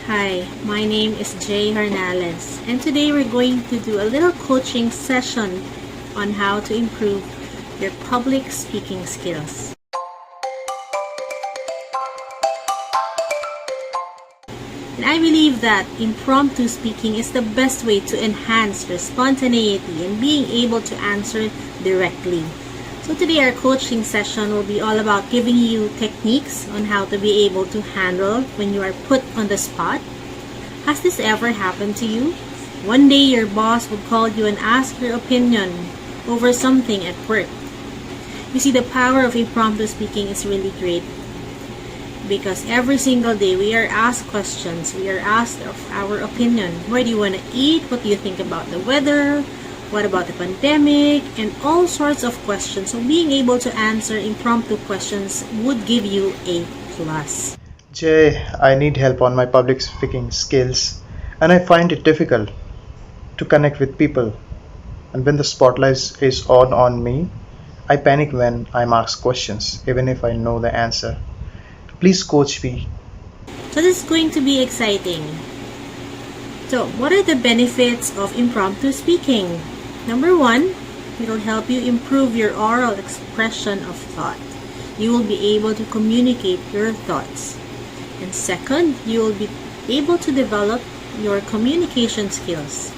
Hi, my name is Jay Hernales, and today we're going to do a little coaching session on how to improve your public speaking skills. And I believe that impromptu speaking is the best way to enhance your spontaneity and being able to answer directly. So today our coaching session will be all about giving you techniques on how to be able to handle when you are put on the spot. Has this ever happened to you? One day your boss would call you and ask your opinion over something at work. You see, the power of impromptu speaking is really great because every single day we are asked questions. We are asked of our opinion. Where do you want to eat? What do you think about the weather? What about the pandemic? And all sorts of questions. So being able to answer impromptu questions would give you a plus. Jay, I need help on my public speaking skills, and I find it difficult to connect with people. And when the spotlight is on me, I panic when I'm asked questions, even if I know the answer. Please coach me. So this is going to be exciting. So what are the benefits of impromptu speaking? Number one, it will help you improve your oral expression of thought. You will be able to communicate your thoughts. And second, you will be able to develop your communication skills.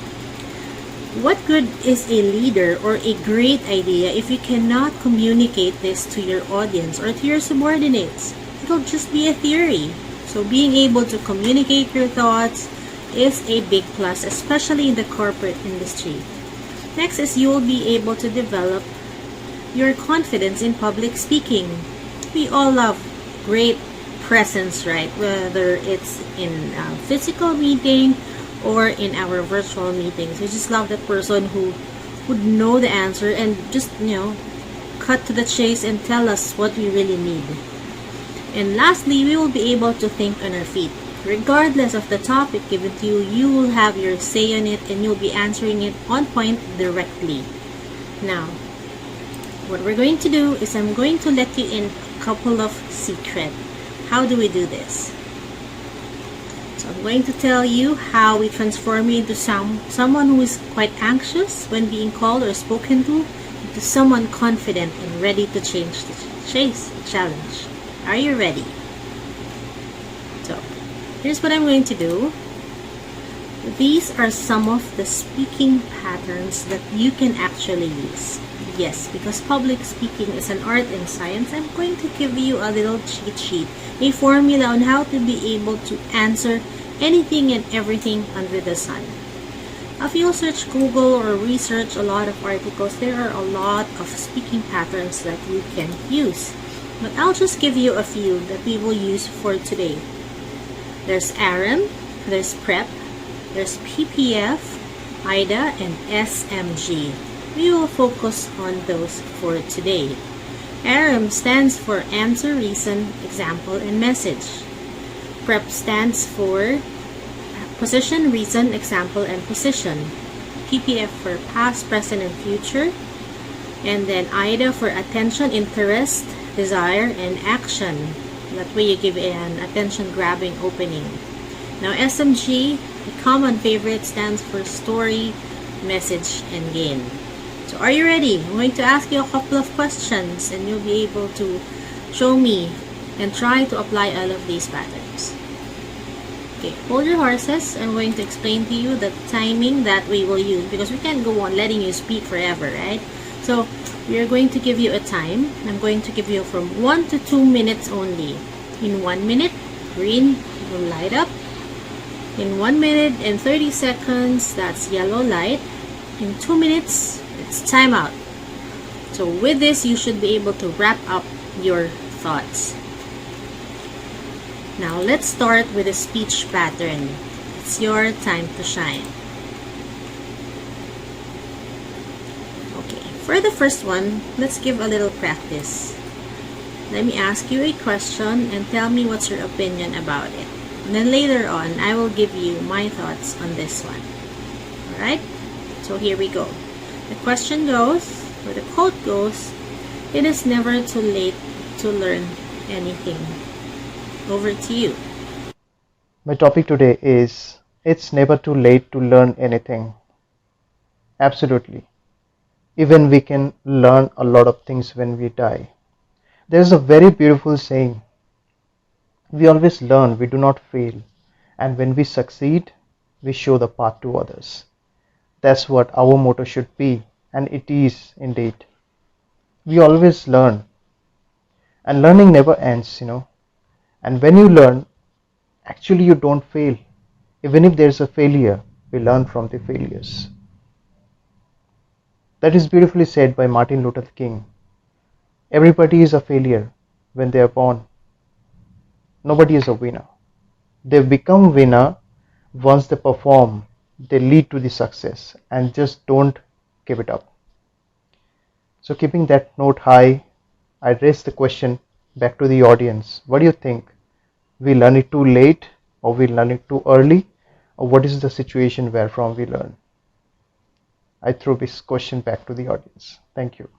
What good is a leader or a great idea if you cannot communicate this to your audience or to your subordinates? It'll just be a theory. So being able to communicate your thoughts is a big plus, especially in the corporate industry. Next is you will be able to develop your confidence in public speaking. We all love great presence, right? Whether it's in a physical meeting or in our virtual meetings. We just love that person who would know the answer and just, cut to the chase and tell us what we really need. And lastly, we will be able to think on our feet. Regardless of the topic given to you, you will have your say on it and you'll be answering it on point directly. Now, what we're going to do is I'm going to let you in a couple of secrets. How do we do this? So I'm going to tell you how we transform you into someone who is quite anxious when being called or spoken to someone confident and ready to chase the challenge. Are you ready? So, here's what I'm going to do. These are some of the speaking patterns that you can actually use. Yes, because public speaking is an art and science, I'm going to give you a little cheat sheet, a formula on how to be able to answer anything and everything under the sun. If you search Google or research a lot of articles, there are a lot of speaking patterns that you can use. But I'll just give you a few that we will use for today. There's ARM, there's PrEP, there's PPF, IDA, and SMG. We will focus on those for today. ARM stands for Answer, Reason, Example, and Message. PrEP stands for Position, Reason, Example, and Position. PPF for Past, Present, and Future. And then IDA for Attention, Interest, Desire, and Action. That way you give an attention-grabbing opening. Now SMG, a common favorite, stands for Story, Message, and Gain. So are you ready? I'm going to ask you a couple of questions and you'll be able to show me and try to apply all of these patterns. Okay, hold your horses. I'm going to explain to you the timing that we will use because we can't go on letting you speak forever, right? So we are going to give you a time. I'm going to give you from 1 to 2 minutes only. In 1 minute, green will light up. In 1 minute and 30 seconds, that's yellow light. In 2 minutes, it's time out. So with this, you should be able to wrap up your thoughts. Now let's start with a speech pattern. It's your time to shine. Okay, for the first one, let's give a little practice. Let me ask you a question and tell me what's your opinion about it. And then later on, I will give you my thoughts on this one. Alright? So here we go. The question goes, Where the quote goes, it is never too late to learn anything. Over to you. My topic today is it's never too late to learn anything. Absolutely. Even we can learn a lot of things when we die. There's a very beautiful saying. We always learn, we do not fail. And when we succeed, we show the path to others. That's what our motto should be, and it is indeed. We always learn, and learning never ends. And when you learn, actually you don't fail. Even if there's a failure, we learn from the failures. That is beautifully said by Martin Luther King. Everybody is a failure when they are born. Nobody is a winner. They become winner once they perform. They lead to the success and just don't give it up. So keeping that note high, I raise the question back to the audience. What do you think? We learn it too late or we learn it too early? Or what is the situation where from we learn? I throw this question back to the audience. Thank you.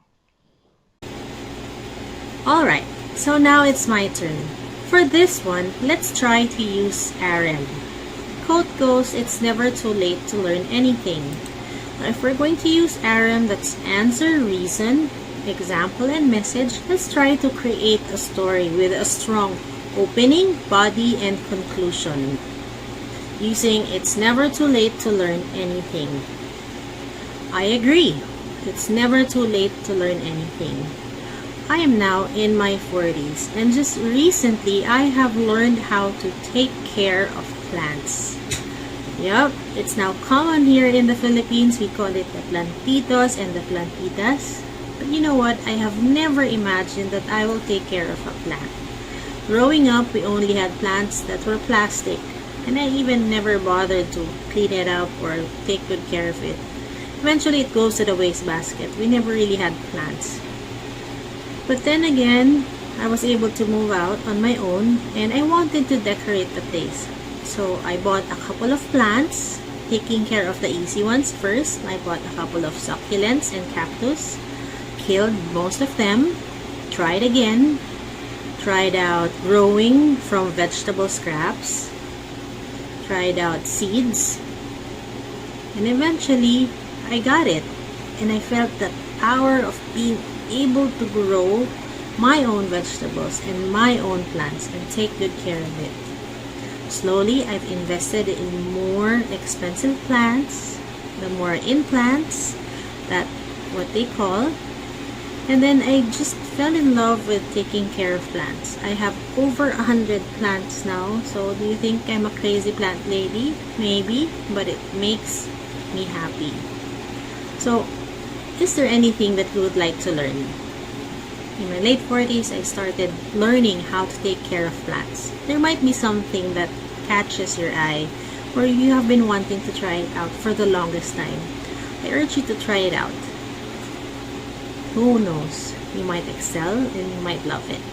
Alright, so now it's my turn. For this one, let's try to use RM. Quote goes, it's never too late to learn anything. Now, if we're going to use RM, that's answer, reason, example, and message, let's try to create a story with a strong opening, body, and conclusion. Using it's never too late to learn anything. I agree. It's never too late to learn anything. I am now in my 40s, and just recently I have learned how to take care of plants. Yup, it's now common here in the Philippines. We call it the plantitos and the plantitas. But you know what? I have never imagined that I will take care of a plant. Growing up, we only had plants that were plastic, and I even never bothered to clean it up or take good care of it. Eventually, it goes to the waste basket. We never really had plants. But then again, I was able to move out on my own and I wanted to decorate the place. So I bought a couple of plants, taking care of the easy ones first. I bought a couple of succulents and cactus, killed most of them, tried again, tried out growing from vegetable scraps, tried out seeds, and eventually I got it. And I felt the power of being able to grow my own vegetables and my own plants and take good care of it. Slowly, I've invested in more expensive plants, the more in plants, that what they call, and then I just fell in love with taking care of plants. I have over 100 plants now, so do you think I'm a crazy plant lady? Maybe, but it makes me happy. So, is there anything that you would like to learn? In my late 40s, I started learning how to take care of plants. There might be something that catches your eye or you have been wanting to try it out for the longest time. I urge you to try it out. Who knows? You might excel and you might love it.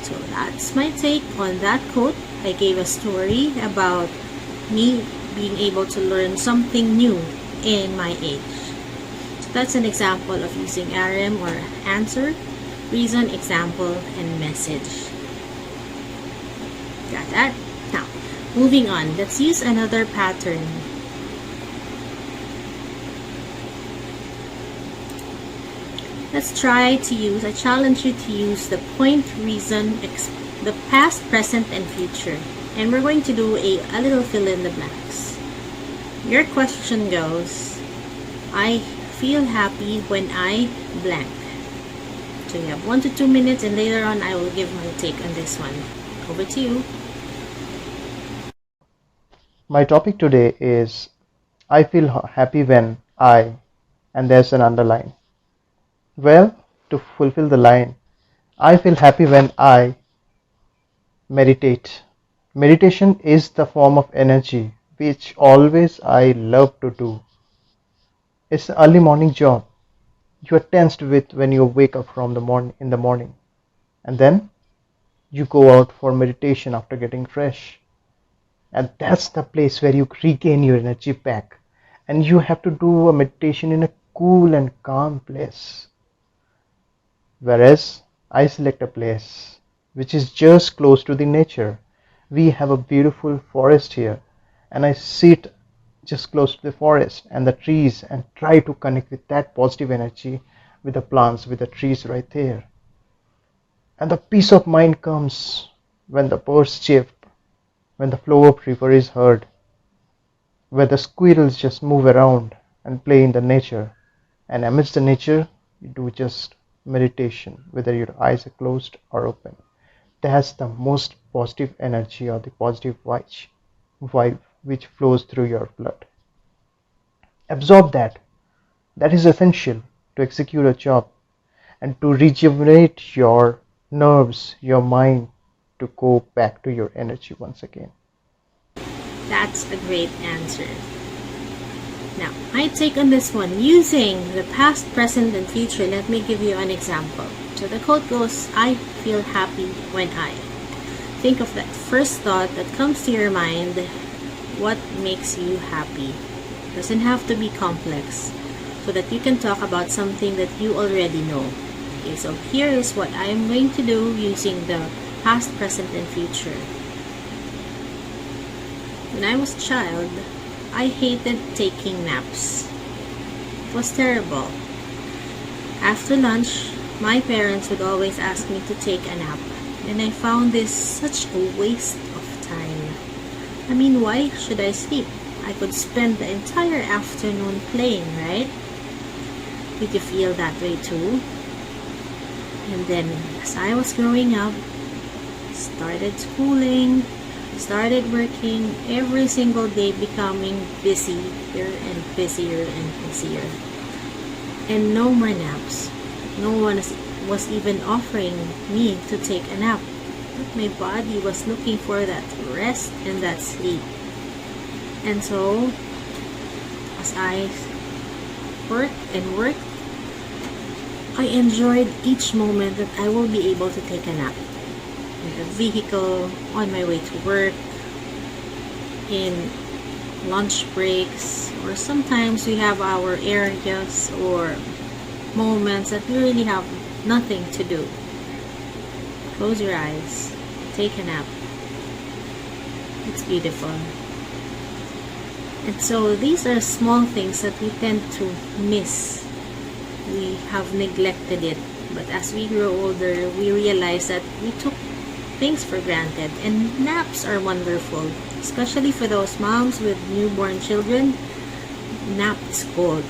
So that's my take on that quote. I gave a story about me being able to learn something new in my age. That's an example of using RM or answer, reason, example, and message. Got that? Now, moving on. Let's use another pattern. Let's try to use, I challenge you to use the point, reason, the past, present, and future. And we're going to do a little fill in the blanks. Your question goes, I feel happy when I blank. So you have 1 to 2 minutes and later on I will give my take on this one. Over to you. My topic today is I feel happy when I, and there's an underline. Well, to fulfill the line, I feel happy when I meditate. Meditation is the form of energy which always I love to do. It's an early morning job. You are tensed with when you wake up from the morning in the morning, and then you go out for meditation after getting fresh, and that's the place where you regain your energy back. And you have to do a meditation in a cool and calm place. Whereas I select a place which is just close to the nature. We have a beautiful forest here, and I sit just close to the forest and the trees and try to connect with that positive energy with the plants, with the trees right there. And the peace of mind comes when the birds chirp, when the flow of river is heard, where the squirrels just move around and play in the nature. And amidst the nature, you do just meditation, whether your eyes are closed or open. That's the most positive energy or the positive vibe which flows through your blood. Absorb that. That is essential to execute a job and to rejuvenate your nerves, your mind, to go back to your energy once again. That's a great answer. Now, my take on this one, using the past, present, and future, let me give you an example. So the quote goes, I feel happy when I. Think of that first thought that comes to your mind. What makes you happy? Doesn't have to be complex, so that you can talk about something that you already know. Okay, so here is what I am going to do using the past, present, and future. When I was a child, I hated taking naps. It was terrible. After lunch, my parents would always ask me to take a nap, and I found this such a waste of time. I mean, why should I sleep? I could spend the entire afternoon playing, right? Did you feel that way too? And then, as I was growing up, started schooling, started working, every single day becoming busier and busier and busier. And no more naps. No one was even offering me to take a nap. But my body was looking for that rest and that sleep. And so, as I worked and worked, I enjoyed each moment that I will be able to take a nap. In the vehicle, on my way to work, in lunch breaks, or sometimes we have our areas or moments that we really have nothing to do. Close your eyes, take a nap. It's beautiful. And so these are small things that we tend to miss. We have neglected it. But as we grow older, we realize that we took things for granted. And naps are wonderful, especially for those moms with newborn children. Nap is gold.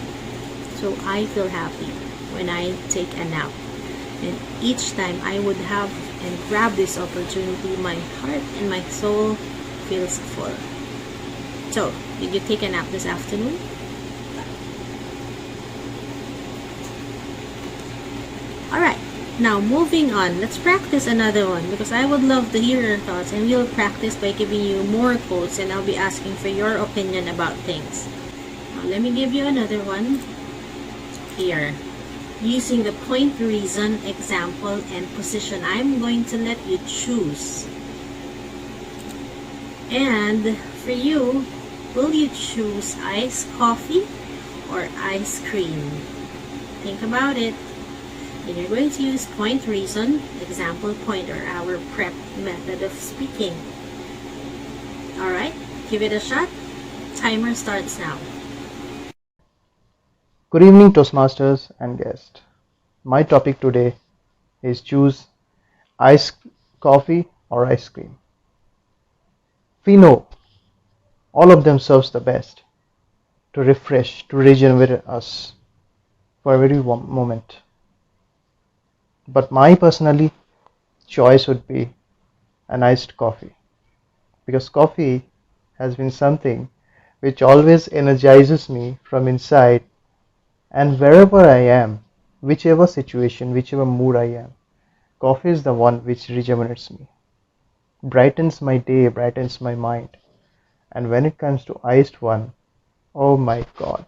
So I feel happy when I take a nap. And each time I would have and grab this opportunity, my heart and my soul feels full. So, did you take a nap this afternoon? Alright, now moving on. Let's practice another one because I would love to hear your thoughts, and we'll practice by giving you more quotes, and I'll be asking for your opinion about things. Now, let me give you another one here. Using the point, reason, example, and position, I'm going to let you choose. And for you, will you choose iced coffee or ice cream? Think about it. And you're going to use point, reason, example, point, or our prep method of speaking. Alright, give it a shot. Timer starts now. Good evening, Toastmasters and guests. My topic today is choose iced coffee or ice cream. We know all of them serves the best to refresh, to regenerate us for every moment. But my personally choice would be an iced coffee, because coffee has been something which always energizes me from inside, and wherever I am, whichever situation, whichever mood I am, coffee is the one which rejuvenates me, brightens my day, brightens my mind. And when it comes to iced one, oh my god,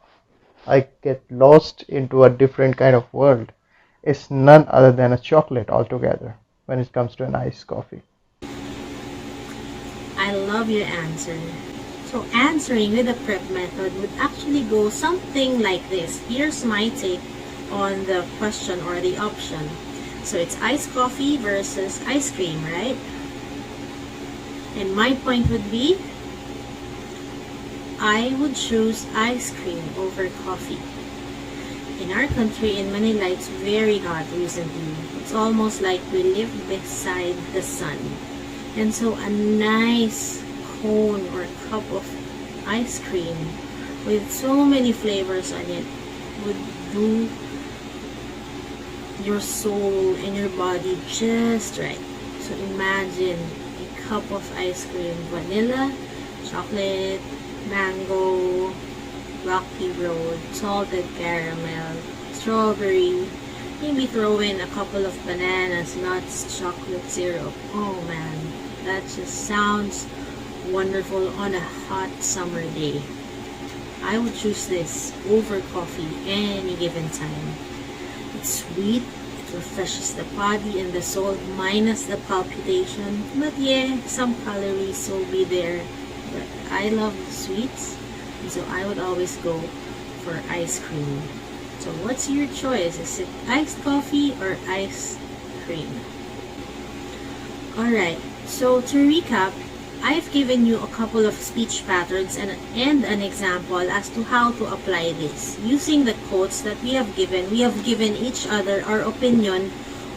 I get lost into a different kind of world. It's none other than a chocolate altogether when it comes to an iced coffee. I love your answer. So So answering with a prep method would actually go something like this. Here's my take on the question or the option. So it's iced coffee versus ice cream, right? And my point would be, I would choose ice cream over coffee. In our country, in Manila, it's very hot recently. It's almost like we live beside the sun. And so a nice cone or cup of ice cream with so many flavors on it would do your soul and your body just right. So imagine a cup of ice cream, vanilla, chocolate, mango, rocky road, salted caramel, strawberry, maybe throw in a couple of bananas, nuts, chocolate syrup. Oh man, that just sounds wonderful on a hot summer day. I would choose this over coffee any given time. It's sweet, it refreshes the body and the soul minus the palpitation. But yeah, some calories will be there. But I love sweets, and so I would always go for ice cream. So what's your choice? Is it iced coffee or ice cream? Alright, so to recap, I've given you a couple of speech patterns and an example as to how to apply this. Using the quotes that we have given each other our opinion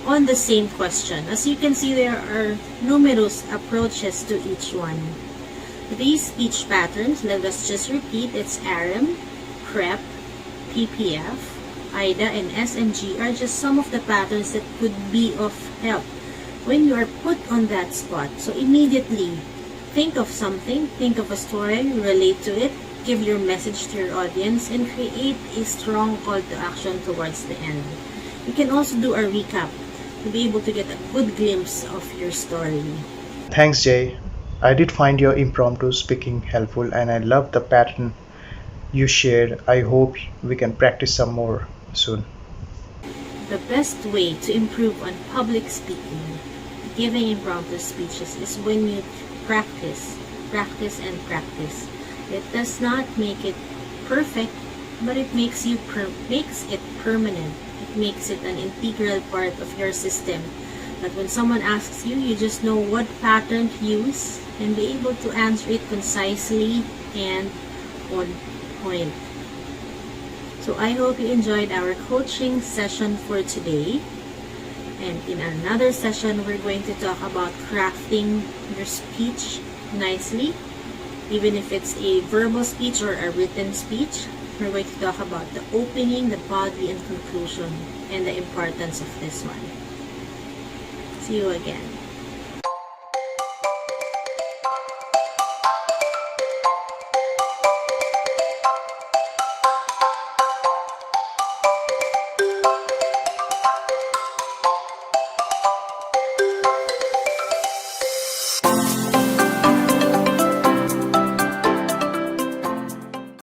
on the same question. As you can see, there are numerous approaches to each one. These speech patterns, let us just repeat, it's ARM, PrEP, PPF, IDA, and SMG are just some of the patterns that could be of help when you are put on that spot. So immediately, think of something, think of a story, relate to it, give your message to your audience, and create a strong call to action towards the end. You can also do a recap to be able to get a good glimpse of your story. Thanks, Jay. I did find your impromptu speaking helpful and I love the pattern you shared. I hope we can practice some more soon. The best way to improve on public speaking, giving impromptu speeches, is when you practice, practice, and practice. It does not make it perfect, but it makes it permanent. It makes it an integral part of your system. That when someone asks you, you just know what pattern to use and be able to answer it concisely and on point. So I hope you enjoyed our coaching session for today. And in another session, we're going to talk about crafting your speech nicely. Even if it's a verbal speech or a written speech, we're going to talk about the opening, the body, and conclusion, and the importance of this one. See you again.